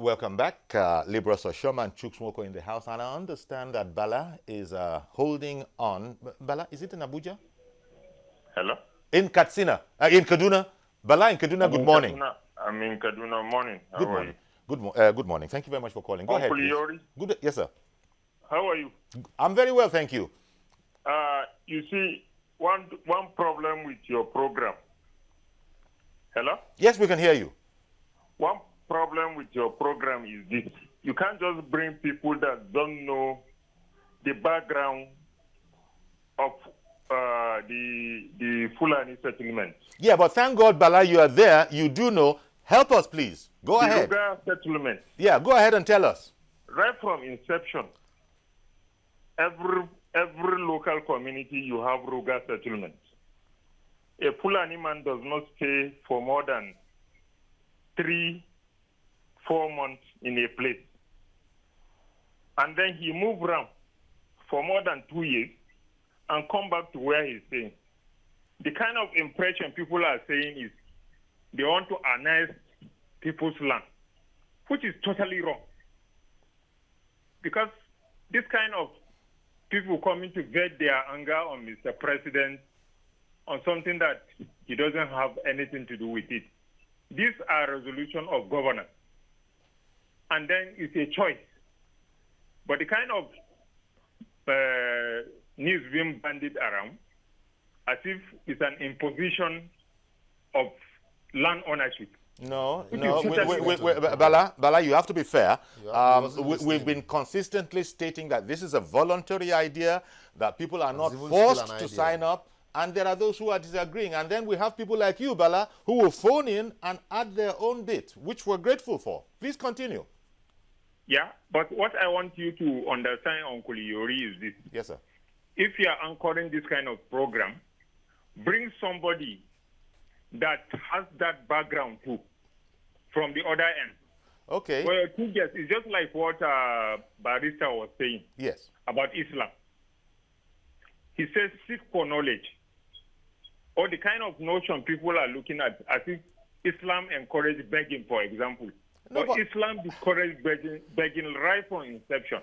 Welcome back. Libra Soshoma and Chukwumoko in the house. And I understand that Bala is holding on. Bala, is it in Abuja? Hello? In Katsina. In Kaduna. Bala in Kaduna, good morning. I'm in Kaduna. Morning. How Good are morning. you? Good morning. Thank you very much for calling. Go ahead, Uncle please. Yori, Good. Yes, sir. how are you? I'm very well, thank you. You see, one problem with your program. Hello? Yes, we can hear you. One problem with your program is this. You can't just bring people that don't know the background of the Fulani settlement. Yeah, but thank God, Bala, you are there. You do know. Help us, please. Go ahead. The RUGA settlement. Yeah, go ahead and tell us. Right from inception, every local community you have RUGA settlement. A Fulani man does not stay for more than 3-4 months in a place. And then he move around for more than 2 years and come back to where he's staying. The kind of impression people are saying is they want to annex people's land, which is totally wrong. Because this kind of people coming to vent their anger on Mr. President on something that he doesn't have anything to do with it. These are resolution of governance. And then it's a choice. But the kind of news being bandied around, as if it's an imposition of land ownership. No. Bala, you have to be fair. We've been consistently stating that this is a voluntary idea, that people are not forced to sign up, and there are those who are disagreeing. And then we have people like you, Bala, who will phone in and add their own bit, which we're grateful for. Please continue. Yeah, but what I want you to understand, Uncle Yori, is this. Yes, sir. If you are anchoring this kind of program, bring somebody that has that background too, from the other end. Okay. Well, it's just like what Barrister was saying. Yes. About Islam. He says, seek for knowledge. Or the kind of notion people are looking at, as if Islam encourages begging, for example. But Islam discourages begging right from inception.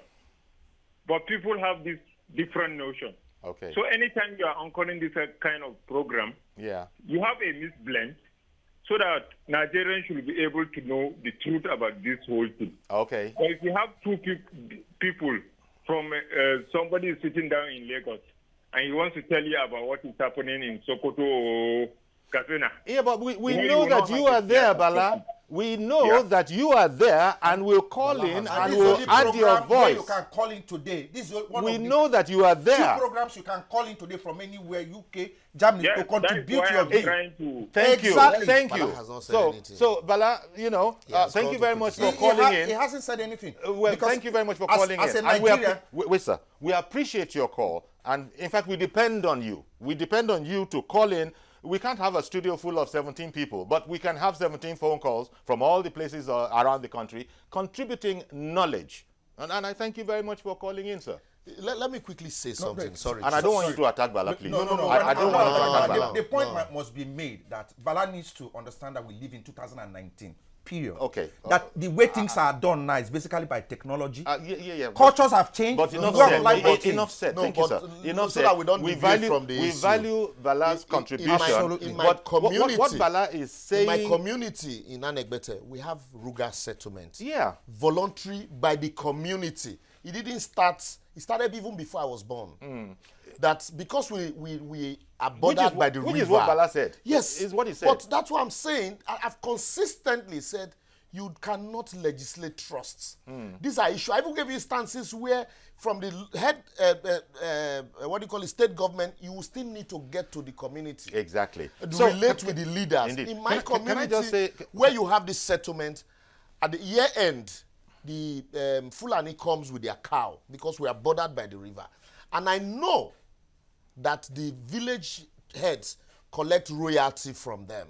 But people have this different notion. Okay. So anytime you are anchoring this kind of program, you have a misblend so that Nigerians should be able to know the truth about this whole thing. Okay. But if you have two people from somebody is sitting down in Lagos and he wants to tell you about what is happening in Sokoto or Katsina. Yeah, but we know that you are there, Bala. We know that you are there, and we'll call in and we'll add your voice. You can call in today. This is one we of the know that you are there. Two programs you can call in today from anywhere, UK, Germany, to contribute your view. Thank you. Thank you. So Bala, thank you very much for calling in. He hasn't said anything. Well, thank you very much for calling in. As a Nigerian, wait, sir. We appreciate your call, and in fact, we depend on you. We depend on you to call in. We can't have a studio full of 17 people, but we can have 17 phone calls from all the places around the country contributing knowledge. And I thank you very much for calling in, sir. Let me quickly say something. Sorry. And I don't want you to attack Bala, please. No. I don't want you to attack Bala. The point must be made that Bala needs to understand that we live in 2019. Period. Okay. That the way things are done now is basically by technology. Yeah. Cultures have changed. But enough said. Thank you, sir. Enough said. That we don't deviate from the issue. We value Bala's contribution. In my community, what Bala is saying. In my community in Anegbete, we have RUGA settlement. Yeah. Voluntary by the community. It didn't start. It started even before I was born. That because we are bothered by the river. Which is what Bala said. Yes. Is what he said. But that's what I'm saying. I've consistently said you cannot legislate trusts. These are issues. I even gave you instances where from the head, state government, you will still need to get to the community. Exactly. Relate with the leaders. Indeed. In my community, can I just say, where you have this settlement, at the year end, the Fulani comes with their cow because we are bordered by the river. And I know that the village heads collect royalty from them.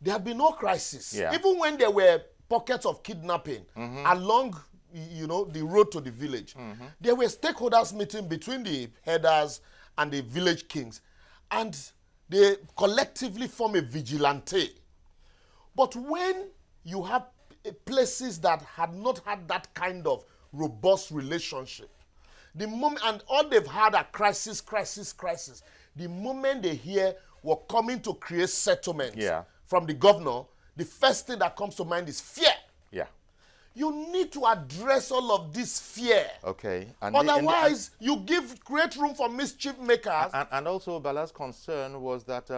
There have been no crisis. Yeah. Even when there were pockets of kidnapping along the road to the village, there were stakeholders meeting between the headers and the village kings. And they collectively form a vigilante. But when you have places that had not had that kind of robust relationship. The moment, and all they've had are crisis. The moment they hear we're coming to create settlements from the governor, the first thing that comes to mind is fear. Yeah. You need to address all of this fear. Okay. And otherwise, you create room for mischief makers. And also, Bala's concern was that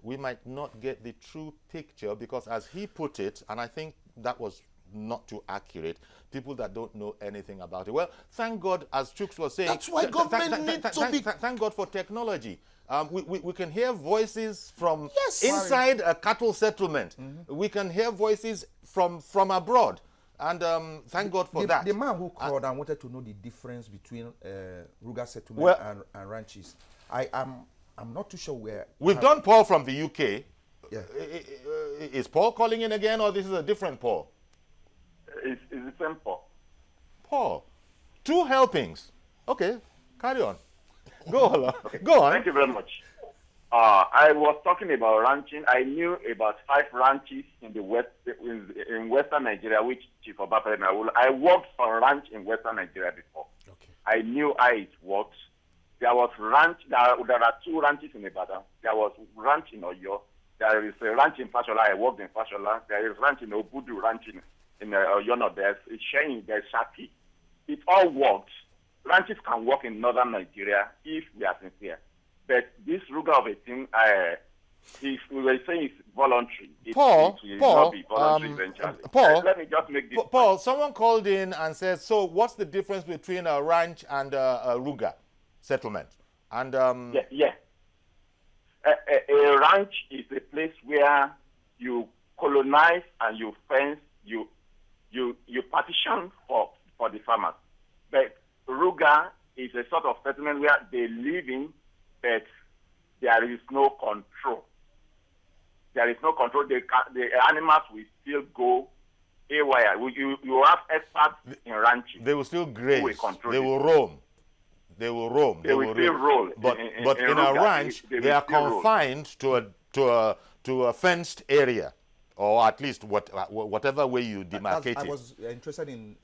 we might not get the true picture because, as he put it, and I think that was not too accurate, people that don't know anything about it. Well, thank God, as Chooks was saying, that's why government needs to be... Thank God for technology. We can hear voices from inside a cattle settlement. We can hear voices from abroad. And thank God for that. The man who called and wanted to know the difference between RUGA settlement and ranches. I'm not too sure where... We've done Paul from the UK. Yeah. Is Paul calling in again, or this is a different Paul? It's the same Paul. Paul. 2 helpings. Okay, carry on. Go on. Okay. Go on. Thank you very much. I was talking about ranching. I knew about 5 ranches in the in Western Nigeria, which Chief Obafemi, I worked for a ranch in Western Nigeria before. Okay. I knew how it works. There was ranch. There are 2 ranches in Ibadan. There was ranch in Oyo. There is a ranch in Fashola. I worked in Fashola. There is ranch in Obudu, ranch in Oyo. No, there's Shein, there's Shaki. It all works. Ranches can work in northern Nigeria if we are sincere. But this RUGA of a thing, if we were saying it's voluntary, it will not be voluntary eventually. Paul, let me just make this Paul, point. someone called in and said, so what's the difference between a ranch and a RUGA settlement? And Yeah. A ranch is a place where you colonize and you fence, you partition for the farmers. But RUGA is a sort of settlement where they live in, but there is no control. There is no control. The animals will still go haywire. You have experts in ranching. they will still graze. They will it. roam. They will roam. They will still roll. But in a ranch, they are confined to a fenced area, or at least whatever way you demarcate it. I was interested in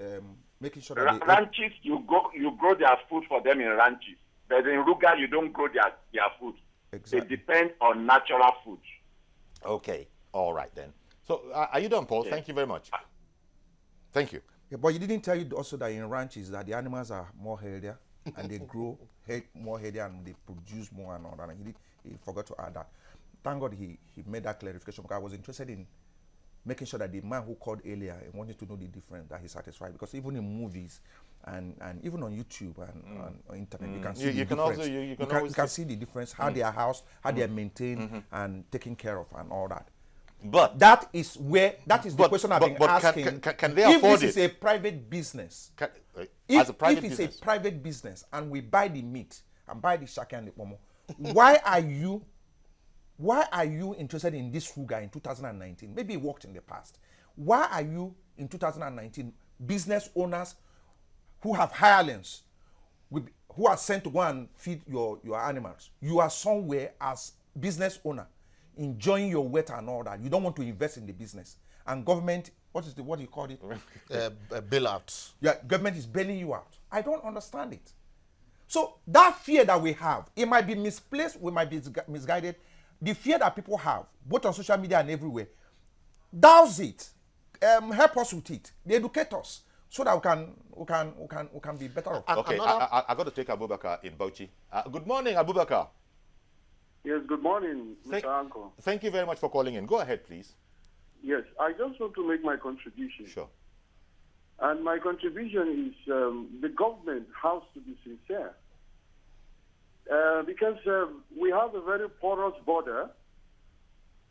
making sure that ranches, you grow their food for them in ranches. But in RUGA, you don't grow their food. Exactly. They depend on natural food. Okay. All right, then. So are you done, Paul? Yeah. Thank you very much. Thank you. Yeah, but you didn't tell you also that in ranches that the animals are more healthier and they grow more healthier and they produce more and all that. And he forgot to add that. Thank God he made that clarification, because I was interested in making sure that the man who called earlier and wanted to know the difference, that he's satisfied. Because even in movies and even on YouTube and on internet, you can see the difference. You can see the difference, how they are housed, how they are maintained and taken care of and all that. But that is the question I've been asking. Can they afford if this is a private business, as a private if it's business? a private business and we buy the meat and buy the shaki and the pomo, why are you interested in this RUGA in 2019? Maybe it worked in the past. Why are you in 2019 business owners who have hirelings, who are sent to go and feed your animals? You are somewhere as business owner, enjoying your wealth and all that. You don't want to invest in the business. And government, what do you call it? Bailout. Yeah, government is bailing you out. I don't understand it. So that fear that we have, it might be misplaced, we might be misguided. The fear that people have, both on social media and everywhere, douse it. Help us with it. They educate us so that we can be better off. Okay, I got to take Abubakar in Bauchi. Good morning, Abubakar. Yes, good morning, Mr. Uncle. Thank you very much for calling in. Go ahead, please. Yes, I just want to make my contribution. Sure. And my contribution is the government has to be sincere. Because we have a very porous border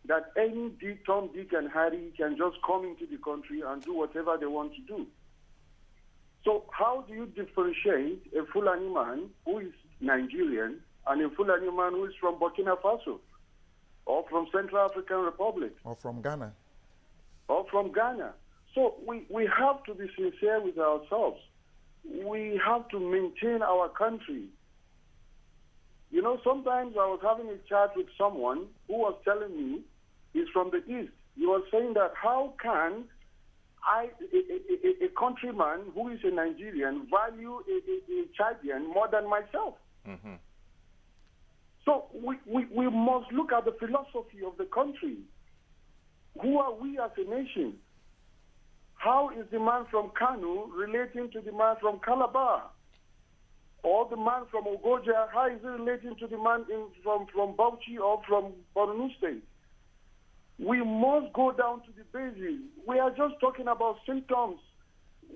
that any Tom, Dick, and Harry can just come into the country and do whatever they want to do. So how do you differentiate a Fulani man who is Nigerian and a Fulani man who is from Burkina Faso or from Central African Republic? Or from Ghana. Or from Ghana. So we have to be sincere with ourselves. We have to maintain our country. You know, sometimes I was having a chat with someone who was telling me he's from the East. He was saying that how can a countryman who is a Nigerian value a Chadian more than myself? Mm-hmm. So we must look at the philosophy of the country. Who are we as a nation? How is the man from Kanu relating to the man from Calabar? Or the man from Ogoja, how is he relating to the man from Bauchi or from Borno State? We must go down to the basics. We are just talking about symptoms.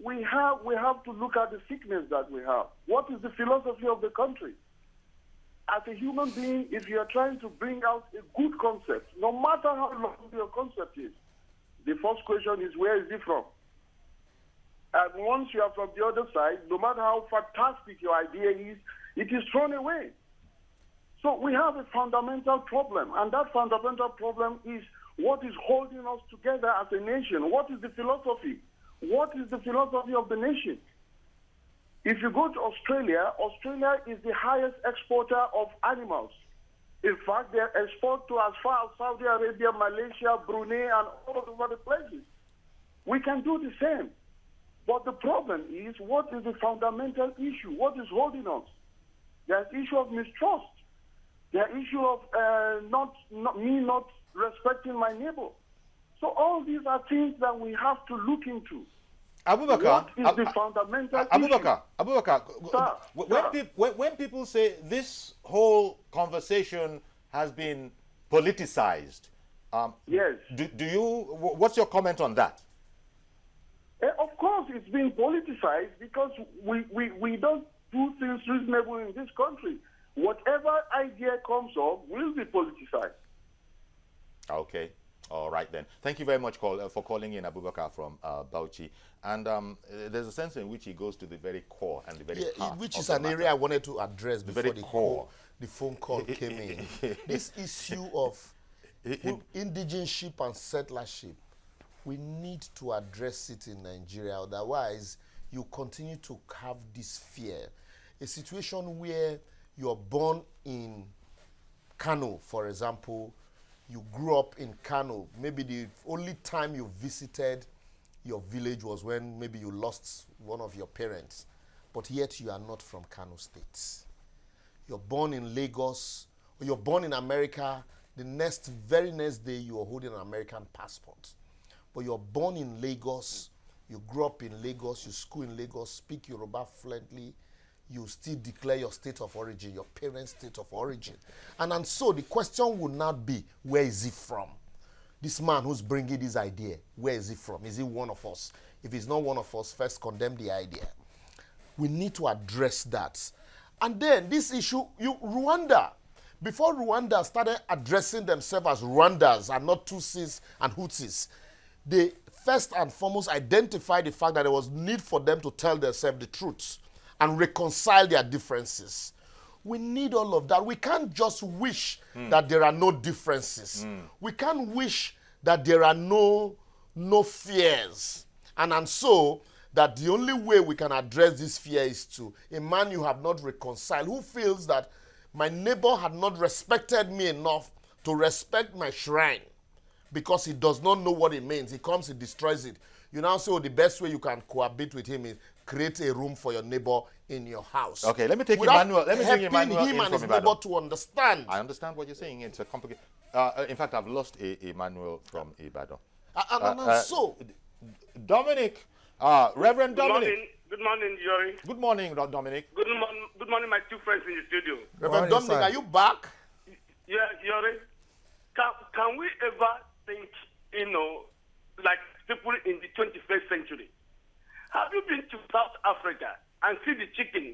We have to look at the sickness that we have. What is the philosophy of the country? As a human being, if you are trying to bring out a good concept, no matter how long your concept is, the first question is, where is it from? And once you are from the other side, no matter how fantastic your idea is, it is thrown away. So we have a fundamental problem, and that fundamental problem is what is holding us together as a nation. What is the philosophy? What is the philosophy of the nation? If you go to Australia, Australia is the highest exporter of animals. In fact, they export to as far as Saudi Arabia, Malaysia, Brunei, and all of the other places. We can do the same. But the problem is, what is the fundamental issue? What is holding us? There's issue of mistrust. There's issue of me not respecting my neighbor. So all these are things that we have to look into. Abubakar, what is the fundamental Abubakar, Sir, when people say this whole conversation has been politicized, yes. Do you? What's your comment on that? Of course, it's been politicized because we don't do things reasonable in this country. Whatever idea comes up will be politicized. Okay. All right, then. Thank you very much for calling in, Abubakar from Bauchi. And there's a sense in which he goes to the very core and the very heart which of is the an matter. area I wanted to address before the phone call came in. This issue of indigenship and settlership, we need to address it in Nigeria. Otherwise, you continue to have this fear. A situation where you're born in Kano, for example, you grew up in Kano. Maybe the only time you visited your village was when maybe you lost one of your parents, but yet you are not from Kano State. You're born in Lagos, or you're born in America, the very next day you are holding an American passport. But you're born in Lagos, you grew up in Lagos, you school in Lagos, speak Yoruba fluently, you still declare your state of origin, your parents' state of origin. And so the question would not be, where is he from? This man who's bringing this idea, where is he from? Is he one of us? If he's not one of us, first condemn the idea. We need to address that. And then this issue, Rwanda. Before Rwanda started addressing themselves as Rwandans and not Tutsis and Hutsis, they first and foremost identified the fact that there was need for them to tell themselves the truth and reconcile their differences. We need all of that. We can't just wish that there are no differences. We can't wish that there are no fears. And so that the only way we can address this fear is to a man you have not reconciled, who feels that my neighbor had not respected me enough to respect my shrine because he does not know what it means. He comes, he destroys it. You now say, the best way you can cohabit with him is create a room for your neighbor in your house. Okay, let me take Emmanuel. Let me bring Emmanuel him in and from his Ibadan. neighbor to understand. I understand what you're saying. It's a complicated. In fact, I've lost Emmanuel from Ibadan. So, Dominic, Reverend Dominic. Good morning, Yori. Good morning, Dominic. Good morning, my two friends in the studio. Reverend Dominic, are you back? Yeah, Yori. Can we ever think, like people in the 21st century? Have you been to South Africa and see the chicken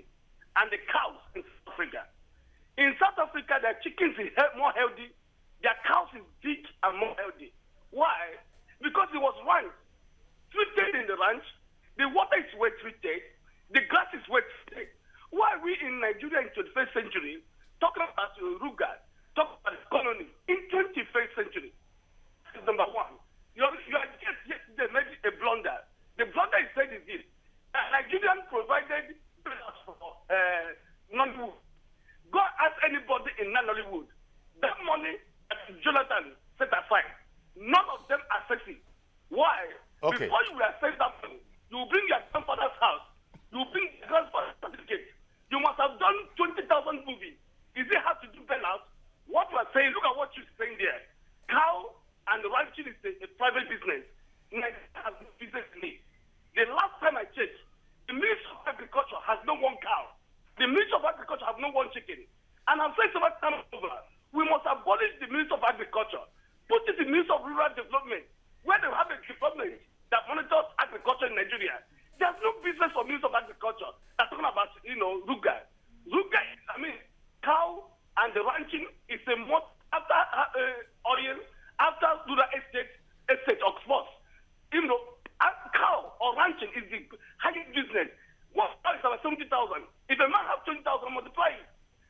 and the cows in South Africa? In South Africa, their chickens is more healthy, their cows is big and more healthy. Why? Because it was once treated in the ranch, the water is well treated, the grass is well treated. Why are we in Nigeria in 21st century talking about RUGA, talking about economy in 21st century? That's number one. You are just yesterday made a blunder. The blunder is said is this. Nigerian provided for Nollywood. Go ask anybody in Nollywood. That money that Jonathan set aside, none of them are sexy. Why? Okay. Before you were The Ministry of Agriculture have no one chicken. And I'm saying so much time over. We must abolish the Ministry of Agriculture. Put it in the Ministry of Rural Development, where they have a department that monitors agriculture in Nigeria. There's no business for Ministry of Agriculture that's talking about, RUGA. RUGA is, cow and the ranching is a month after oil, after rural estate of sports. Cow or ranching is the highest business. One cow is about 70,000. If a man has 20,000, multiply it.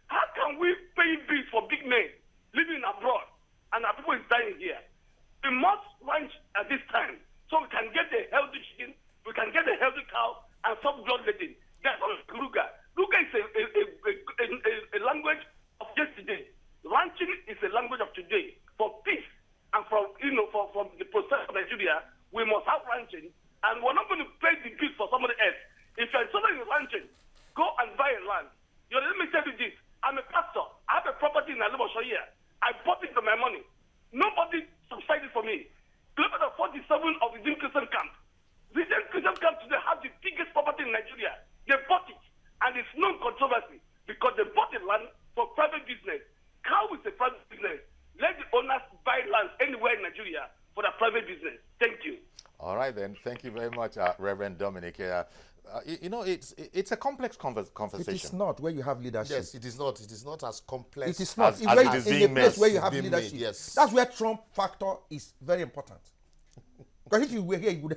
How can we pay bills for big men living abroad and our people is dying here? We must ranch at this time so we can get a healthy chicken, we can get a healthy cow, and stop bloodletting. That's all RUGA. RUGA is a language of yesterday. Ranching is a language of today. For peace and from the process of Nigeria, we must have ranching, and we're not going to pay the bills for somebody else. If you're somebody in ranching, go and buy a land. Let me tell you this. I'm a pastor. I have a property in Alibosho here. I bought it for my money. Nobody subsidized it for me. Kilometer 47 of the Christian camp. The Christian camp today have the biggest property in Nigeria. They bought it, and it's no controversy because they bought the land for private business. Cow is a private business. Let the owners buy land anywhere in Nigeria for their private business. Thank you. All right, then. Thank you very much, Reverend Dominic. It's a complex conversation. It is not where you have leadership. Yes, it is not. It is not as complex. It is not. As it is being made. Where you have leadership. Yes. That's where Trump factor is very important. Because if you were here, you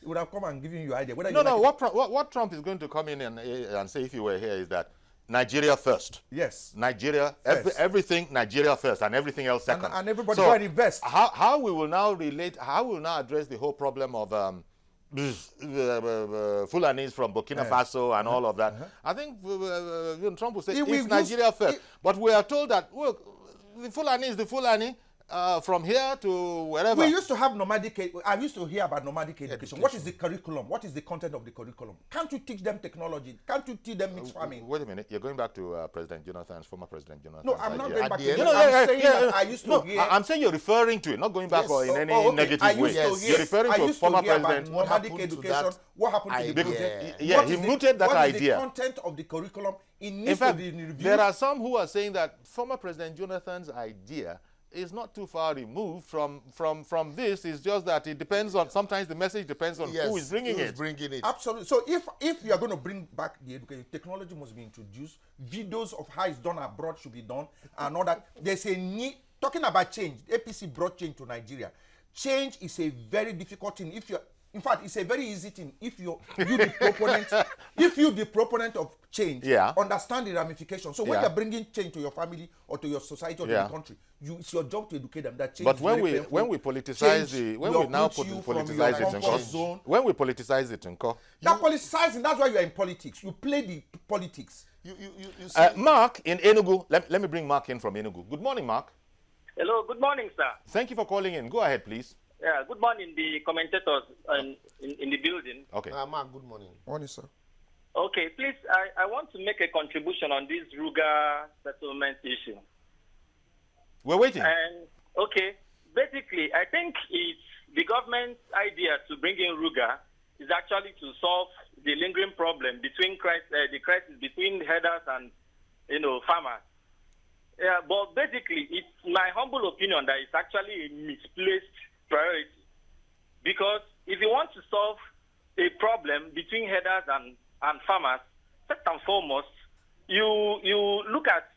would have come and given you idea. What Trump is going to come in and say if he were here is that Nigeria first. Yes. Nigeria, everything Nigeria first and everything else second. And everybody go and invest. How we will now address the whole problem of Fulanis from Burkina Faso and all of that. I think Trump will say it's Nigeria first. But we are told that, look, the Fulani is the Fulani. From here to wherever. We used to have nomadic. I used to hear about nomadic education. What is the curriculum? What is the content of the curriculum? Can't you teach them technology? Can't you teach them mixed farming? Wait a minute. You're going back to former President Jonathan's No, I'm not going back to him. I'm saying that I used to hear. I'm saying you're referring to it, not going back or in any negative way. You're referring to former president. Nomadic education. What happened to the project? Yeah, he mooted that idea. What is the content of the curriculum? In fact, there are some who are saying that former President Jonathan's idea is not too far removed from this. It's just that it depends on, sometimes the message depends on who is bringing it. Absolutely. So if you are going to bring back the education, technology must be introduced. Videos of how it's done abroad should be done. And all that. There's a need, talking about change, APC brought change to Nigeria. Change is a very difficult thing. In fact, it's a very easy thing if you the proponent of change, understand the ramifications. So when you're bringing change to your family or to your society or to the country, it's your job to educate them that change. But when we politicize it in court, that politicizing, that's why you are in politics. You play the politics. You see, Mark in Enugu. Let me bring Mark in from Enugu. Good morning, Mark. Hello. Good morning, sir. Thank you for calling in. Go ahead, please. Yeah, good morning, the commentators in the building. Okay. Mark, good morning. Morning, sir. Okay, please, I want to make a contribution on this RUGA settlement issue. We're waiting. And, okay, basically, I think it's the government's idea to bring in RUGA is actually to solve the lingering problem between the crisis between herders and, farmers. Yeah, but basically, it's my humble opinion that it's actually a misplaced priority, because if you want to solve a problem between herders and farmers, first and foremost, you look at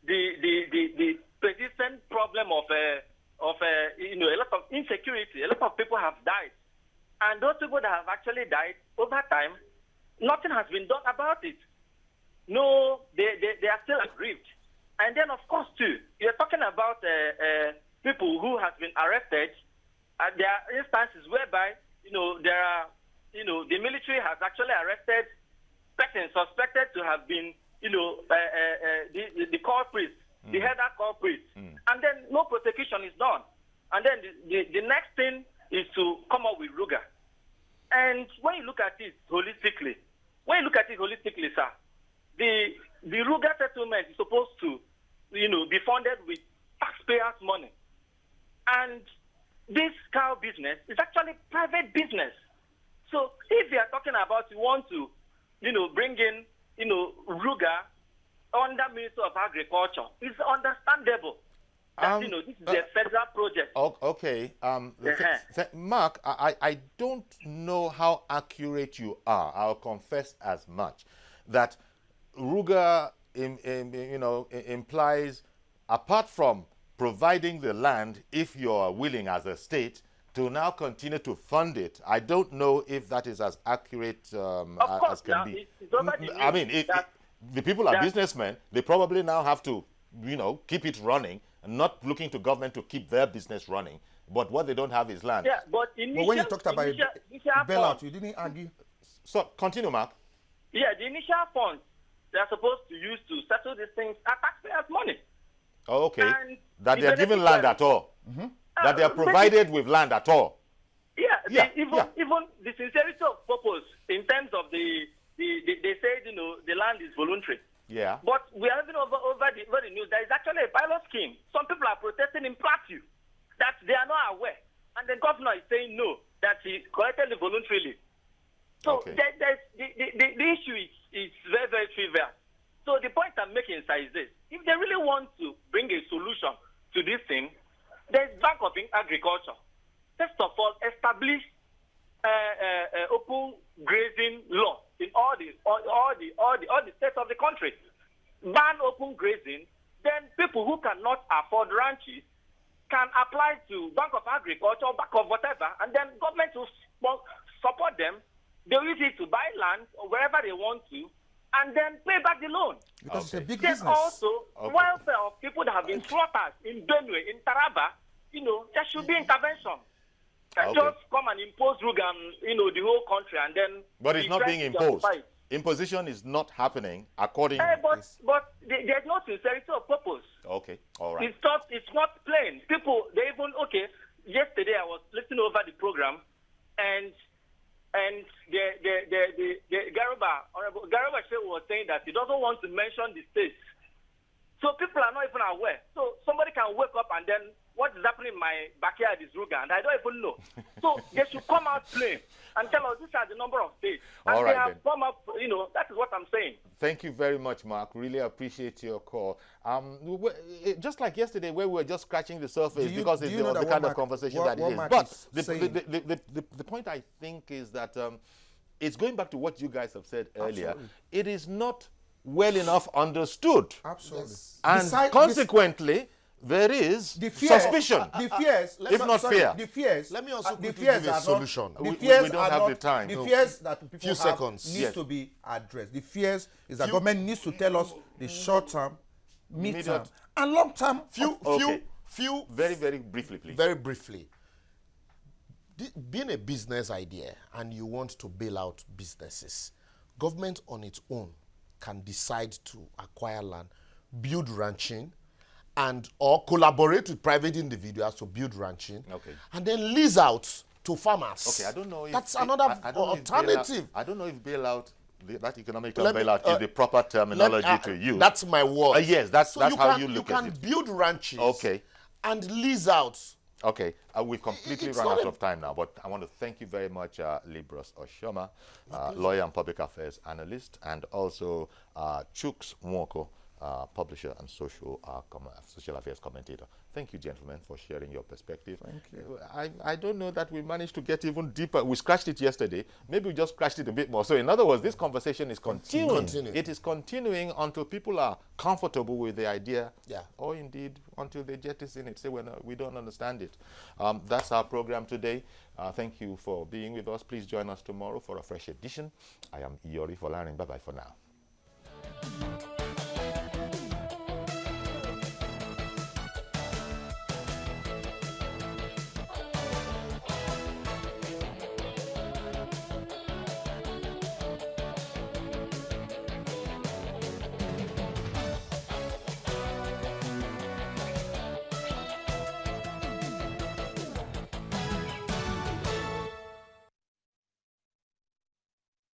the persistent problem of a lot of insecurity. A lot of people have died, and those people that have actually died over time, nothing has been done about it. No, they are still aggrieved. And then, of course, too, you're talking about people who have been arrested. There are instances whereby, there are, the military has actually arrested persons suspected to have been, the culprits, the header culprits, and then no prosecution is done. And then the next thing is to come up with RUGA. And when you look at it holistically, sir, the RUGA settlement is supposed to, be funded with taxpayers' money. And this cow business is actually private business. So if you are talking about you want to, bring in, RUGA under Ministry of Agriculture. It's understandable that, this is a federal project. Okay. Mark, I don't know how accurate you are. I'll confess as much. That RUGA, implies, apart from providing the land, if you're willing as a state, to now continue to fund it. I don't know if that is as accurate as can be. I mean, the people are businessmen. They probably now have to, keep it running, and not looking to government to keep their business running. But what they don't have is land. Yeah, but when you talked about bailout, you didn't argue. So continue, Mark. Yeah, the initial funds they are supposed to use to settle these things are taxpayers' money. Oh, okay. And that they are given land at all. That they are provided with land at all. Even the sincerity of purpose in terms of they say the land is voluntary. Yeah. But we are having over the news. There is actually a pilot scheme. Some people are protesting in Plateau that they are not aware, and the governor is saying no, that he collected it voluntarily. So the issue is very, very trivial. So the point I'm making is this: if they really want to bring a solution to this thing, there's Bank of Agriculture. First of all, establish open grazing law in all the states of the country. Ban open grazing. Then people who cannot afford ranches can apply to Bank of Agriculture or Bank of whatever, and then government will support them. They use it to buy land or wherever they want to, and then pay back the loan. Because it's a big There's business. also welfare of people that have been slaughtered in Benue, in Taraba. There should be intervention. Just come and impose RUGA on, the whole country, and then. But it's not being imposed. Imposition is not happening according. But there's no sincerity of purpose. Okay, all right. It's not plain. People, they even Yesterday I was listening over the program, and the Honorable Garba was saying that he doesn't want to mention the states. So people are not even aware. So somebody can wake up and then what is happening in my backyard is RUGA, and I don't even know. So they should come out plain and tell us these are the number of states. And all they right, have come up, that is what I'm saying. Thank you very much, Mark. Really appreciate your call. Just like yesterday where we were just scratching the surface because it's the kind of conversation that it is. But the point I think is that it's going back to what you guys have said earlier. Absolutely. It is not well enough understood. Absolutely. Yes. And consequently, there is suspicion. The fears, if not fear. The fears. Let me also the quickly fears give a are solution. Not, the We fears don't are have not, the time. The No. fears that people Few have seconds. needs Yes. to be addressed. The fears is that government needs to tell us the short term, mid term, and long term. Few. Very, very briefly, please. Very briefly. Being a business idea and you want to bail out businesses, government on its own can decide to acquire land, build ranching, and or collaborate with private individuals to build ranching, and then lease out to farmers. Okay, I don't know if that's another alternative. I don't know if bailout, that economic term bailout, is the proper terminology to use. That's my word. Yes, that's how you look at it. You can build ranches. Okay. And lease out. Okay, we've completely run out of time now, but I want to thank you very much, Libros Oshoma, lawyer and public affairs analyst, and also Chuks Mwoko, publisher and social affairs commentator. Thank you, gentlemen, for sharing your perspective. Thank you. I don't know that we managed to get even deeper. We scratched it yesterday. Maybe we just scratched it a bit more. So in other words, this conversation is continuing. It is continuing until people are comfortable with the idea, or indeed until they jettison it, say, well, no, we don't understand it. That's our program today. Thank you for being with us. Please join us tomorrow for a fresh edition. I am Iyori Folarin. Bye-bye for now.